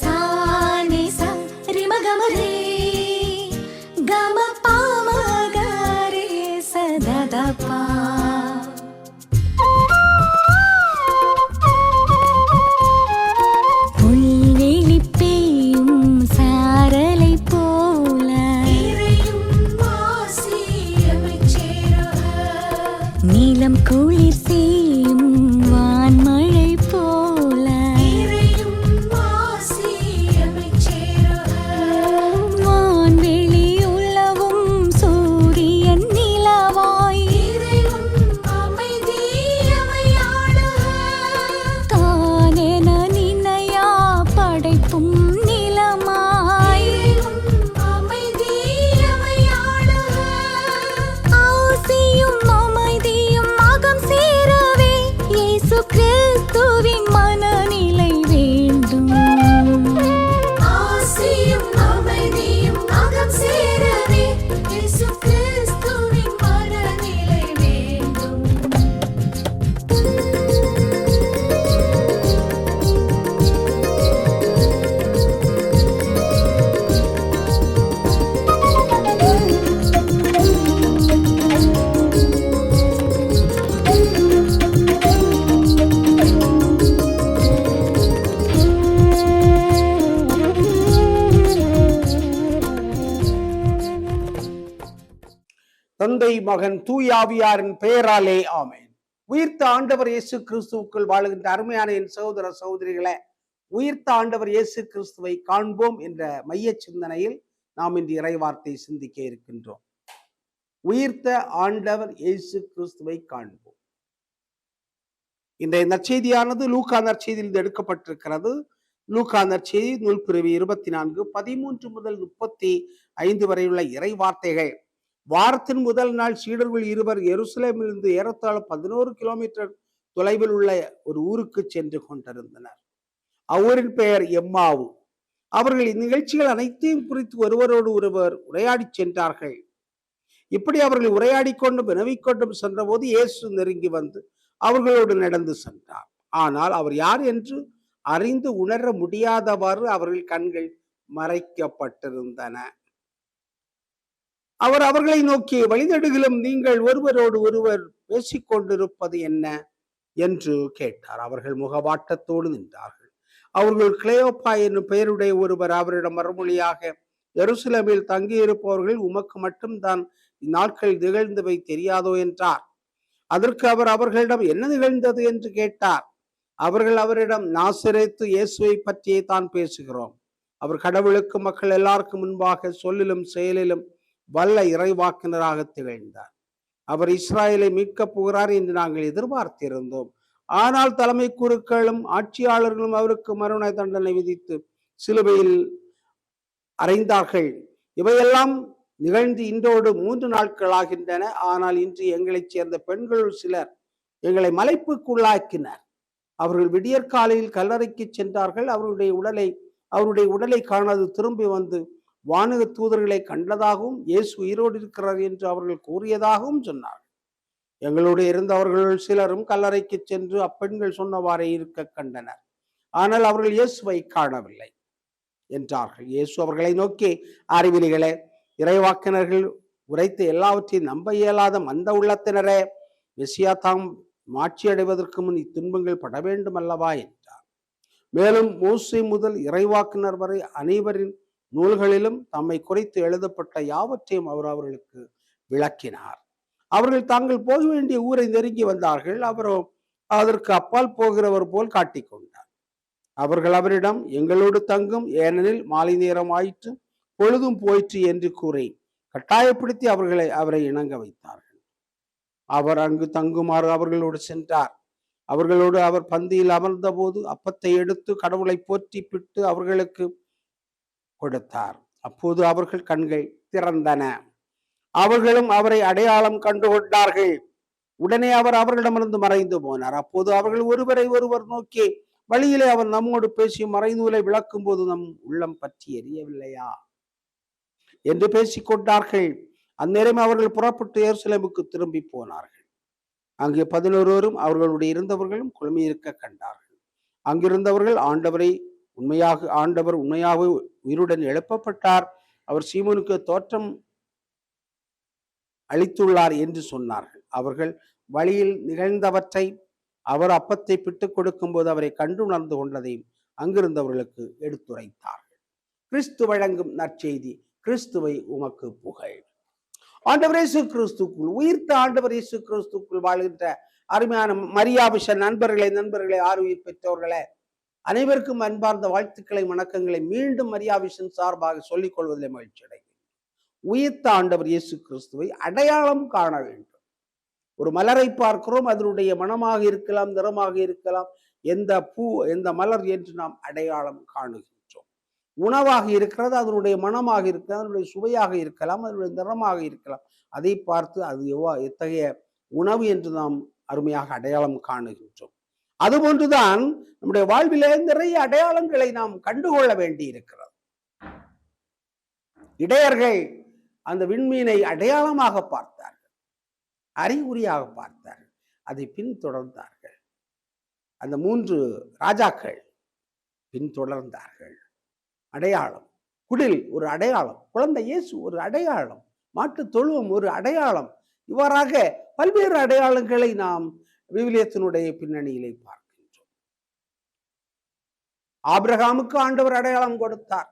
sa ni sa ri ma ga ma re ga ma pa ma ga re sa da da pa. புல்வெளி பெய்யும் சாரலை போல நீலம் குளிர் செய்யும் வான்மழை போல வான்வெளி உலவும் சூரியன் நிலவாய் தானென நினையா படைப்பும் நிலமாய் ஆசியும் அமைதியும் அகம் சேரவே இயேசு கிறிஸ்துவின் மனநிலை வேண்டும். ஆசியும் அமைதியும் அகம் சேரவே இயேசு கிறிஸ்துவின் மனநிலை வேண்டும். தந்தை மகன் தூயாவியாரின் பெயராலே ஆமென். உயிர்த்த ஆண்டவர் இயேசு கிறிஸ்துவுக்குள் வாழுகின்ற அருமையான என் சகோதர சகோதரிகளை, உயிர்த்த ஆண்டவர் இயேசு கிறிஸ்துவை காண்போம் என்ற மைய சிந்தனையில் நாம் இன்று இறைவார்த்தை சிந்திக்க இருக்கின்றோம். உயிர்த்த ஆண்டவர் இயேசு கிறிஸ்துவை காண்போம். இன்றைய நற்செய்தியானது லூக்கா நற்செய்தியில் எடுக்கப்பட்டிருக்கிறது. லூக்கா நற்செய்தி நூல் பிரிவு 24 13 முதல் 35 வரையுள்ள இறை வார்த்தைகள். வாரத்தின் முதல் நாள் சீடர்கள் இருவர் எருசலேமிலிருந்து ஏறத்தாழ 11 கிலோமீட்டர் தொலைவில் உள்ள ஒரு ஊருக்கு சென்று கொண்டிருந்தனர். அவ்வூரின் பெயர் எம்மாவு. அவர்கள் இந்நிகழ்ச்சிகள் அனைத்தையும் குறித்து ஒருவரோடு ஒருவர் உரையாடி சென்றார்கள். இப்படி அவர்கள் உரையாடி கொண்டும் வினவிக்கொண்டும் சென்றபோது இயேசு நெருங்கி வந்து அவர்களோடு நடந்து சென்றார். ஆனால் அவர் யார் என்று அறிந்து உணர முடியாதவாறு அவர்கள் கண்கள் மறைக்கப்பட்டிருந்தன. அவர் அவர்களை நோக்கி, வழிநெடுகிலும் நீங்கள் ஒருவரோடு ஒருவர் பேசிக்கொண்டிருப்பது என்ன என்று கேட்டார். அவர்கள் முகவாட்டத்தோடு நின்றார்கள். அவர்கள் கிளேயோப்பா என்னும் பெயருடைய ஒருவர் அவரிடம் மறுமொழியாக, எருசலேமில் தங்கியிருப்பவர்கள் உமக்கு மட்டும்தான் இந்நாட்கள் நிகழ்ந்தவை தெரியாதோ என்றார். அதற்கு அவர் அவர்களிடம் என்ன நிகழ்ந்தது என்று கேட்டார். அவர்கள் அவரிடம், நாசரேத்து இயேசுவை பற்றியே தான் பேசுகிறோம். அவர் கடவுளுக்கு மக்கள் எல்லாருக்கும் முன்பாக சொல்லிலும் செயலிலும் வல்ல இறைவாக்கினராக திகழ்ந்தார். அவர் இஸ்ராயலை மீட்கப் போகிறார் என்று நாங்கள் எதிர்பார்த்திருந்தோம். ஆனால் தலைமை குருக்களும் ஆட்சியாளர்களும் அவருக்கு மரண தண்டனை விதித்து சிலுவையில் அறைந்தார்கள். இவையெல்லாம் நிகழ்ந்து இன்றோடு 3 நாட்கள் ஆகின்றன. ஆனால் இன்று எங்களைச் சேர்ந்த பெண்களுள் சிலர் எங்களை மலைப்புக்குள்ளாக்கினர். அவர்கள் விடியற்காலையில் கல்லறைக்கு சென்றார்கள். அவருடைய உடலை காணாது திரும்பி வந்து வானக தூதர்களை கண்டதாகவும் இயேசு உயிரோடு இருக்கிறார் என்று அவர்கள் கூறியதாகவும் சொன்னார்கள். எங்களோடு இருந்தவர்களுள் சிலரும் கல்லறைக்கு சென்று அப்பெண்கள் சொன்னவாறே இருக்க கண்டனர். ஆனால் அவர்கள் இயேசுவை காணவில்லை என்றார்கள். இயேசு அவர்களை நோக்கி, அறிவிலிகளே, இறைவாக்கினர்கள் உரைத்து எல்லாவற்றையும் நம்ப இயலாத மந்த உள்ளத்தினரே, மெசியா தாம் மாட்சி அடைவதற்கு முன் இத்துன்பங்கள் பட வேண்டும் அல்லவா என்றார். மேலும் மோசே முதல் இறைவாக்கினர் வரை அனைவரின் நூல்களிலும் தம்மை குறித்து எழுதப்பட்ட யாவற்றையும் அவர் அவர்களுக்கு விளக்கினார். அவர்கள் தாங்கள் போக வேண்டிய ஊரை நெருங்கி வந்தார்கள். அவரோ அதற்கு அப்பால் போகிறவர் போல் காட்டிக்கொண்டார். அவர்கள் அவரிடம், எங்களோடு தங்கும், ஏனெனில் மாலை நேரம் ஆயிற்று, பொழுதும் போயிற்று என்று கூறி கட்டாயப்படுத்தி அவரை இணங்க வைத்தார்கள். அவர் அங்கு தங்குமாறு அவர்களோடு சென்றார். அவர்களோடு அவர் பந்தியில் அமர்ந்த போது அப்பத்தை எடுத்து கடவுளை போற்றி பிட்டு அவர்களுக்கு கொடுத்தார். அப்போது அவர்கள் கண்கள் திறந்தன. அவர்களும் அவரை அடையாளம் கண்டு கொண்டார்கள். உடனே அவர் அவர்களிடமிருந்து மறைந்து போனார். அப்போது அவர்கள் ஒருவரை ஒருவர் நோக்கி, வழியிலே அவர் நம்மோடு பேசி மறைநூலை விளக்கும் போது நம் உள்ளம் பற்றி எரியவில்லையா என்று பேசிக்கொண்டார்கள். அந்நேரம் அவர்கள் புறப்பட்டு எருசலேமுக்கு திரும்பி போனார்கள். அங்கு 11 அவர்களுடைய இருந்தவர்களும் குழுமியிருக்க கண்டார்கள். அங்கிருந்தவர்கள் ஆண்டவரை ஆண்டவர் உண்மையாகவே உயிருடன் எழுப்பப்பட்டார், அவர் சீமோனுக்கு தோற்றம் அளித்துள்ளார் என்று சொன்னார்கள். அவர்கள் வழியில் நிகழ்ந்தவற்றை, அவர் அப்பத்தை பிட்டுக் கொடுக்கும் போது அவரை கண்டு உணர்ந்து கொண்டதையும் அங்கிருந்தவர்களுக்கு எடுத்துரைத்தார்கள். கிறிஸ்து வழங்கும் நற்செய்தி. கிறிஸ்துவை உமக்கு புகழ். ஆண்டவர் இயேசு கிறிஸ்துக்குள், உயிர்த்த ஆண்டவர் இயேசு கிறிஸ்துக்குள் வாழ்கின்ற அருமையான மரியாபிஷ நண்பர்களே, ஆறுயிர் பெற்றோர்களே, அனைவருக்கும் அன்பார்ந்த வாழ்த்துக்களை, வணக்கங்களை மீண்டும் மரியாபிஷன் சார்பாக சொல்லிக் கொள்வதில் மகிழ்ச்சி அடைகிறேன். உயிர்த்த ஆண்டவர் இயேசு கிறிஸ்துவை அடையாளம் காண வேண்டும். ஒரு மலரை பார்க்கிறோம், அதனுடைய மனமாக இருக்கலாம், நிறமாக இருக்கலாம், எந்த பூ எந்த மலர் என்று நாம் அடையாளம் காணுகின்றோம். உணவாக இருக்கிறது, அதனுடைய மனமாக இருக்கிறது, அதனுடைய சுவையாக இருக்கலாம், அதனுடைய நிறமாக இருக்கலாம். அதை பார்த்து அது எத்தகைய உணவு என்று நாம் அருமையாக அடையாளம் காணுகின்றோம். அதுபோன்றுதான் நம்முடைய வாழ்விலே நிறைய அடையாளங்களை நாம் கண்டுகொள்ள வேண்டி இருக்கிறது. இடையர்கள் அந்த விண்மீனை அடையாளமாக பார்த்தார்கள், அறிகுறியாக பார்த்தார்கள், அதை பின்தொடர்ந்தார்கள். அந்த 3 ராஜாக்கள் பின்தொடர்ந்தார்கள். அடையாளம். குடில் ஒரு அடையாளம், குழந்தை இயேசு ஒரு அடையாளம், மாட்டு தொழுவம் ஒரு அடையாளம். இவ்வாறாக பல்வேறு அடையாளங்களை நாம் விவிலியத்தினுடைய பின்னணியிலே பார்க்கின்றோம். ஆபிரகாமுக்கு ஆண்டவர் அடையாளம் கொடுத்தார்.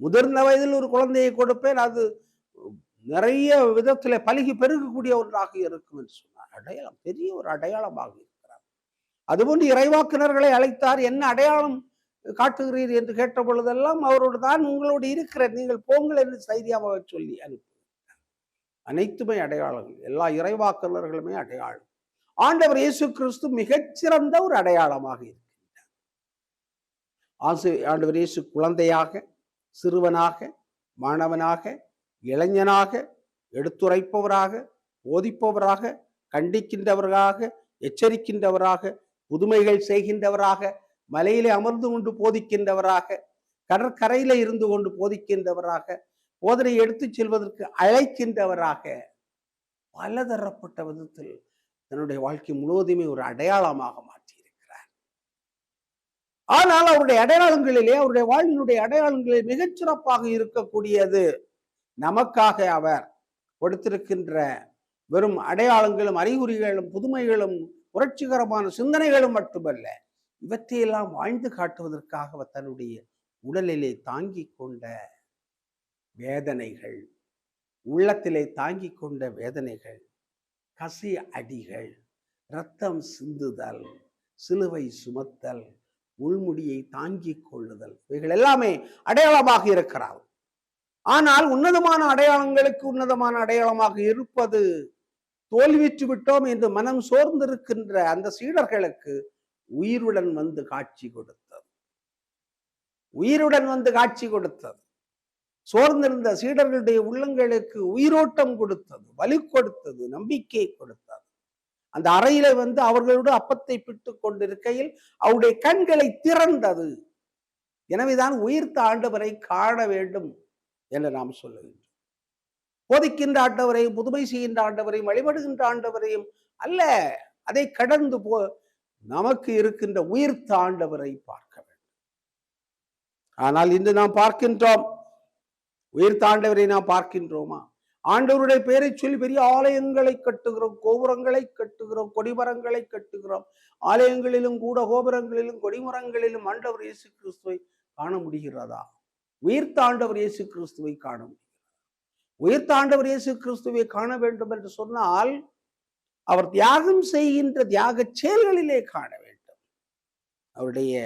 முதிர்ந்த வயதில் ஒரு குழந்தையை கொடுப்பேன், அது நிறைய விதத்திலே பலுகி பெருகக்கூடிய ஒன்றாக இருக்கும் என்று சொன்னார். அடையாளம், பெரிய ஒரு அடையாளமாக இருக்கிறார். அதுபோன்று இறைவாக்கினர்களை அழைத்தார். என்ன அடையாளம் காட்டுகிறீர் என்று கேட்ட பொழுதெல்லாம் அவரோடு தான் உங்களோடு இருக்கிற, நீங்கள் போங்கள் என்று தைரியமாக சொல்லி அனுப்பினார். அனைத்துமே அடையாளங்கள், எல்லா இறைவாக்கினர்களுமே அடையாளம். ஆண்டவர் இயேசு கிறிஸ்து மிகச்சிறந்த ஒரு அடையாளமாக இருக்கின்றார். ஆண்டவர் இயேசு குழந்தையாக, சிறுவனாக, மாணவனாக, இளைஞனாக, எடுத்துரைப்பவராக, போதிப்பவராக, கண்டிக்கின்றவராக, எச்சரிக்கின்றவராக, புதுமைகள் செய்கின்றவராக, மலையிலே அமர்ந்து கொண்டு போதிக்கின்றவராக, கடற்கரையில இருந்து கொண்டு போதிக்கின்றவராக, போதனை எடுத்துச் செல்வதற்கு அழைக்கின்றவராக, பலதரப்பட்ட விதத்தில் தன்னுடைய வாழ்க்கை முழுவதுமே ஒரு அடையாளமாக மாற்றியிருக்கிறார். ஆனால் அவருடைய அடையாளங்களிலே, அவருடைய வாழ்வினுடைய அடையாளங்களிலே மிகச்சிறப்பாக இருக்கக்கூடியது நமக்காக அவர் கொடுத்திருக்கின்ற வெறும் அடையாளங்களும் அறிகுறிகளும் புதுமைகளும் புரட்சிகரமான சிந்தனைகளும் மட்டுமல்ல, இவற்றையெல்லாம் வாழ்ந்து காட்டுவதற்காக அவர் தன்னுடைய உடலிலே தாங்கிக் கொண்ட வேதனைகள், உள்ளத்திலே தாங்கிக் கொண்ட வேதனைகள், கசி அடிகள், இரத்தம் சிந்துதல், சிலுவை சுமத்தல், முள்முடியை தாங்கிக் கொள்ளுதல், இவைகள் எல்லாமே அடையாளமாக இருக்கிறார். ஆனால் உன்னதமான அடையாளங்களுக்கு உன்னதமான அடையாளமாக இருப்பது தோல்விற்று விட்டோம் என்று மனம் சோர்ந்திருக்கின்ற அந்த சீடர்களுக்கு உயிருடன் வந்து காட்சி கொடுத்தது. உயிருடன் வந்து காட்சி கொடுத்தது. சோர்ந்திருந்த சீடர்களுடைய உள்ளங்களுக்கு உயிரோட்டம் கொடுத்தது, வலு கொடுத்தது, நம்பிக்கை கொடுத்தது. அந்த அறையில வந்து அவர்களோடு அப்பத்தை பிட்டுக் கொண்டிருக்கையில் அவருடைய கண்களை திறந்தது. எனவேதான் உயிர்த்த ஆண்டவரை காண வேண்டும் என்று நாம் சொல்லுகின்றோம். போதிக்கின்ற ஆண்டவரையும், புதுமை செய்கின்ற ஆண்டவரையும், வழிபடுகின்ற ஆண்டவரையும் அல்ல, அதை கடந்து நமக்கு இருக்கின்ற உயிர்த்த ஆண்டவரை பார்க்க வேண்டும். ஆனால் இன்று நாம் பார்க்கின்றோம், உயிர்த்த ஆண்டவரை நாம் பார்க்கின்றோமா? ஆண்டவருடைய பெயரை சொல்லி பெரிய ஆலயங்களை கட்டுகிறோம், கோபுரங்களை கட்டுகிறோம், கொடிமரங்களை கட்டுகிறோம். ஆலயங்களிலும் கூட கோபுரங்களிலும் கொடிமரங்களிலும் ஆண்டவர் இயேசு கிறிஸ்துவை காண முடிகிறதா? உயிர்த்த ஆண்டவர் இயேசு கிறிஸ்துவை காண முடிகிறது. உயிர்த்த ஆண்டவர் இயேசு கிறிஸ்துவை காண வேண்டும் என்று சொன்னால் அவர் தியாகம் செய்கின்ற தியாக செயல்களிலே காண வேண்டும். அவருடைய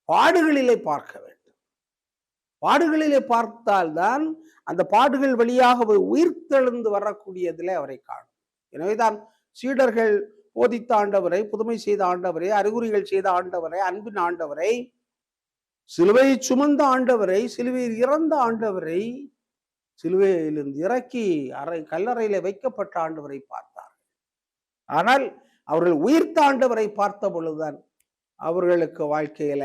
பாடுகளிலே பார்க்க வேண்டும். பாடுகளிலே பார்த்தால்தான் அந்த பாடுகள் வழியாக உயிர்த்தெழுந்து வரக்கூடியதிலே அவரை காணும். எனவேதான் சீடர்கள் போதித்த ஆண்டவரை, புதுமை செய்த ஆண்டவரை, அறிகுறிகள் செய்த ஆண்டவரை, அன்பின் ஆண்டவரை, சிலுவையை சுமந்த ஆண்டவரை, சிலுவையில் இறந்த ஆண்டவரை, சிலுவையிலிருந்து இறக்கி கல்லறையில வைக்கப்பட்ட ஆண்டவரை பார்த்தார்கள். ஆனால் அவர்கள் உயிர்த்த ஆண்டவரை பார்த்த பொழுதுதான் அவர்களுக்கு வாழ்க்கையில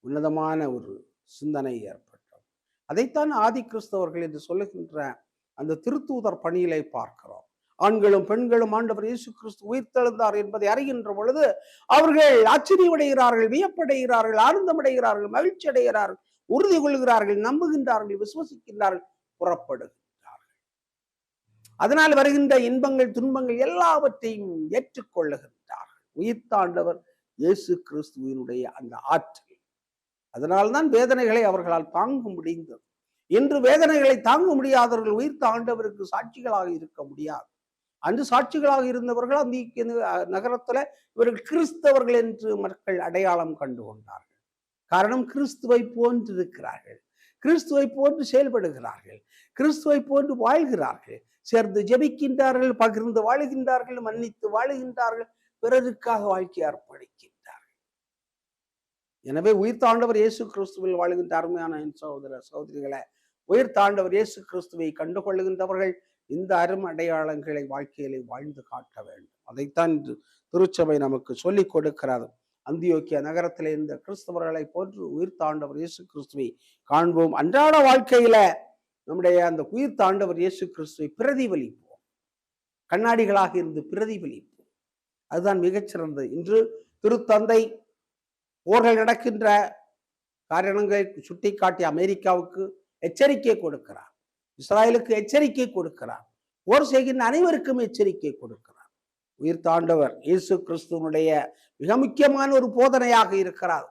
உன்னதமான ஒரு சிந்தனை ஏற்பட்டது. அதைத்தான் ஆதி கிறிஸ்தவர்கள் என்று சொல்லுகின்ற அந்த திருத்தூதர் பணியிலே பார்க்கிறோம். ஆண்களும் பெண்களும் ஆண்டவர் இயேசு கிறிஸ்து உயிர்த்தெழுந்தார் என்பதை அறிகின்ற பொழுது அவர்கள் ஆச்சரியமடைகிறார்கள், வியப்படைகிறார்கள், ஆனந்தமடைகிறார்கள், மகிழ்ச்சி அடைகிறார்கள், உறுதி கொள்கிறார்கள், நம்புகின்றார்கள், விசுவசிக்கின்றார்கள், புறப்படுகின்றார்கள். அதனால் வருகின்ற இன்பங்கள் துன்பங்கள் எல்லாவற்றையும் ஏற்றுக்கொள்ளுகின்றார்கள். உயிர்த்தாண்டவர் இயேசு கிறிஸ்துவினுடைய அந்த ஆற்றல். அதனால்தான் வேதனைகளை அவர்களால் தாங்க முடிந்தது. இன்று வேதனைகளை தாங்க முடியாதவர்கள் உயிர்த்த ஆண்டவருக்கு சாட்சிகளாக இருக்க முடியாது. அன்று சாட்சிகளாக இருந்தவர்கள் அந்த நகரத்துல இவர்கள் கிறிஸ்தவர்கள் என்று மக்கள் அடையாளம் கண்டு கொண்டார்கள். காரணம், கிறிஸ்துவை போன்று இருக்கிறார்கள், கிறிஸ்துவை போன்று செயல்படுகிறார்கள், கிறிஸ்துவை போன்று வாழ்கிறார்கள், சேர்ந்து ஜெபிக்கின்றார்கள், பகிர்ந்து வாழுகின்றார்கள், மன்னித்து வாழுகின்றார்கள், பிறருக்காக வாழ்க்கை அர்ப்பணிக்கின்றார்கள். எனவே உயிர்த்தாண்டவர் இயேசு கிறிஸ்துவில் வாழுகின்ற அருமையான சகோதர சகோதரிகளை, உயிர்த்தாண்டவர் இயேசு கிறிஸ்துவை கண்டுகொள்ளுகின்றவர்கள் இந்த அரும் அடையாளங்களை வாழ்க்கையிலே வாழ்ந்து காட்ட வேண்டும். அதைத்தான் திருச்சபை நமக்கு சொல்லிக் கொடுக்கிறது. அந்தியோக்கிய நகரத்திலே இந்த கிறிஸ்தவர்களை போன்று உயிர்த்தாண்டவர் இயேசு கிறிஸ்துவை காண்போம். அன்றாட வாழ்க்கையில நம்முடைய அந்த உயிர்த்தாண்டவர் இயேசு கிறிஸ்துவை பிரதிபலிப்போம். கண்ணாடிகளாக இருந்து பிரதிபலிப்போம். அதுதான் மிகச்சிறந்தது. இன்று திருத்தந்தை போர்கள் நடக்கின்ற காரணங்களை சுட்டி காட்டி அமெரிக்காவுக்கு எச்சரிக்கை கொடுக்கிறார், இஸ்ராயலுக்கு எச்சரிக்கை கொடுக்கிறார், போர் செய்கின்ற அனைவருக்கும் எச்சரிக்கை கொடுக்கிறார். உயிர்த்தாண்டவர் இயேசு கிறிஸ்துவனுடைய மிக முக்கியமான ஒரு போதனையாக இருக்கிறார்.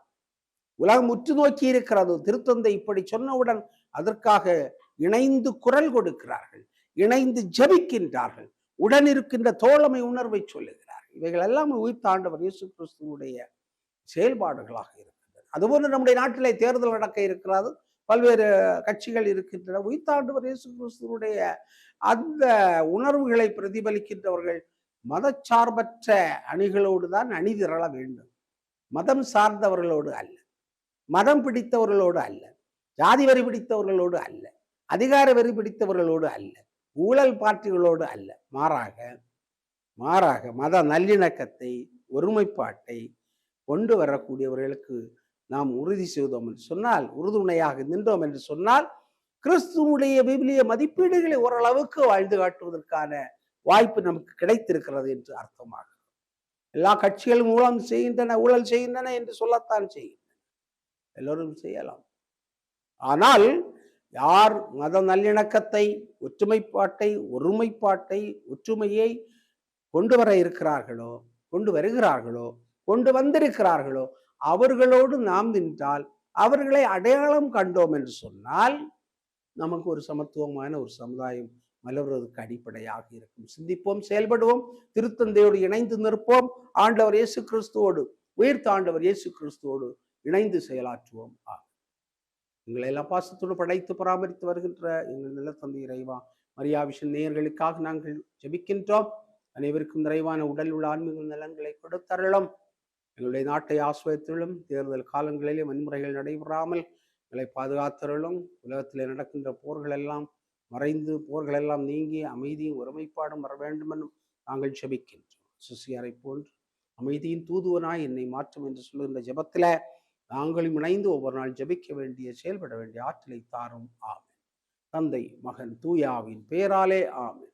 உலகம் உற்று நோக்கி இருக்கிறது. திருத்தந்தை இப்படி சொன்னவுடன் அதற்காக இணைந்து குரல் கொடுக்கிறார்கள், இணைந்து ஜெபிக்கின்றார்கள், உடன் இருக்கின்ற தோழமை உணர்வை சொல்லுகிறார்கள். இவைகள் எல்லாம் உயிர்த்தாண்டவர் இயேசு கிறிஸ்துவனுடைய செயல்பாடுகளாக இருக்கின்றன. அதுபோன்று நம்முடைய நாட்டிலே தேர்தல் நடக்க இருக்கிறது, பல்வேறு கட்சிகள் இருக்கின்றன. உயிர்த்தாண்டவர் இயேசு கிறிஸ்துவனுடைய அந்த உணர்வுகளை பிரதிபலிக்கின்றவர்கள் மதச்சார்பற்ற அணிகளோடு தான் அணிதிரள வேண்டும். மதம் சார்ந்தவர்களோடு அல்ல, மதம் பிடித்தவர்களோடு அல்ல, ஜாதி வரி பிடித்தவர்களோடு அல்ல, அதிகார வரி பிடித்தவர்களோடு அல்ல, ஊழல் பார்ட்டிகளோடு அல்ல. மாறாக மத நல்லிணக்கத்தை, ஒருமைப்பாட்டை கொண்டு வரக்கூடியவர்களுக்கு நாம் உறுதி செய்தோம் என்று சொன்னால், உறுதுணையாக நின்றோம் என்று சொன்னால், கிறிஸ்துவனுடைய விவிலிய மதிப்பீடுகளை ஓரளவுக்கு வாழ்ந்து காட்டுவதற்கான வாய்ப்பு நமக்கு கிடைத்திருக்கிறது என்று அர்த்தமாகும். எல்லா கட்சிகளும் ஊழல் செய்கின்றன என்று சொல்லத்தான் செய்கின்றன, எல்லோரும் செய்யலாம். ஆனால் யார் மத நல்லிணக்கத்தை, ஒற்றுமைப்பாட்டை, ஒருமைப்பாட்டை, ஒற்றுமையை கொண்டு வர இருக்கிறார்களோ, கொண்டு வருகிறார்களோ, கொண்டு வந்திருக்கிறார்களோ, அவர்களோடு நாம் நின்றால், அவர்களை அடையாளம் கண்டோம் என்று சொன்னால், நமக்கு ஒரு சமத்துவமான ஒரு சமுதாயம் மலர்வதற்கு அடிப்படையாக இருக்கும். சிந்திப்போம், செயல்படுவோம், திருத்தந்தையோடு இணைந்து நிற்போம், ஆண்டவர் இயேசு கிறிஸ்துவோடு, உயிர்த்த ஆண்டவர் இயேசு கிறிஸ்துவோடு இணைந்து செயலாற்றுவோம். எங்களை எல்லாம் பாசத்தோடு படைத்து பராமரித்து வருகின்ற எங்கள் நிலத்தந்தை இறைவா, மரியாவிஷன் நேயர்களுக்காக நாங்கள் ஜெபிக்கின்றோம். அனைவருக்கும் நிறைவான உடல் உள்ள ஆன்மீக நலன்களை கொடுத்தருளும். எங்களுடைய நாட்டை ஆஸ்வதித்துள்ளும். தேர்தல் காலங்களிலே வன்முறைகள் நடைபெறாமல் எங்களை பாதுகாத்தருளும். உலகத்தில் நடக்கின்ற போர்கள் எல்லாம் மறைந்து, போர்கள் எல்லாம் நீங்கி அமைதியும் ஒருமைப்பாடும் வர வேண்டும் என்றும் நாங்கள் ஜெபிக்கின்றோம். சிசியாரை போன்று அமைதியின் தூதுவனாய் என்னை மாற்றும் என்று சொல்லுகின்ற ஜெபத்தில நாங்களும் இணைந்து ஒவ்வொரு நாள் ஜெபிக்க வேண்டிய, செயல்பட வேண்டிய ஆற்றலை தாரும். ஆமென். தந்தை, மகன், தூயாவின் பெயராலே ஆமென்.